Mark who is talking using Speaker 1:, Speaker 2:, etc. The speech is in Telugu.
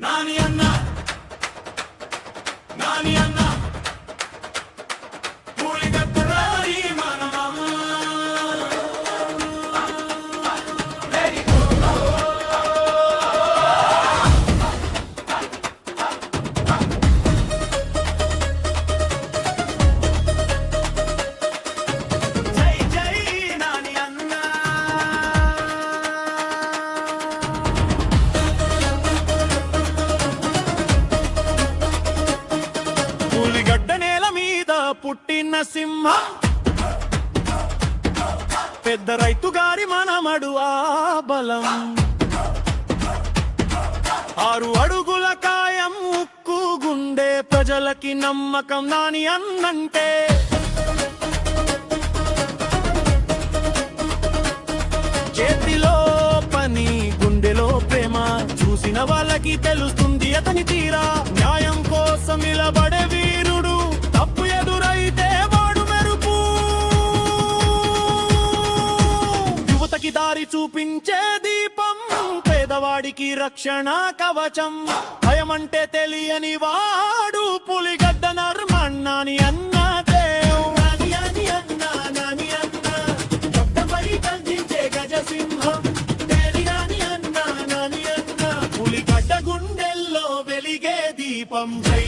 Speaker 1: నాని అన్న నాని అన్న పూలిగత్తరాయి మనమమ్మ జై జై నాని అన్న పూలిగడ్డ నేల మీద పుట్టిన సింహం పెద్ద రైతు గారి మనమడు ఆ బలం 6 అడుగుల కాయం ఉక్కు గుండె ప్రజలకి నమ్మకం నాని అన్నంటే చేతిలో పని గుండెలో ప్రేమ చూసిన వాళ్ళకి తెలుస్తుంది అతని తీరా న్యాయం కోసం నిలబడే వీరుడు తప్పు ఎదురైతే వాడు మెరుపు యువతకి దారి చూపించే దీపం పేదవాడికి రక్షణ కవచం భయమంటే తెలియని వాడు పులిగడ్డ నర్మన్నాని అన్న దేవ్ నాని అని అన్న నాని అన్న చట్టపై కల్పించే గజ సింహం తేరి నాని అన్న నాని అన్న పులిగడ్డ గుండెల్లో వెలిగే దీపం జై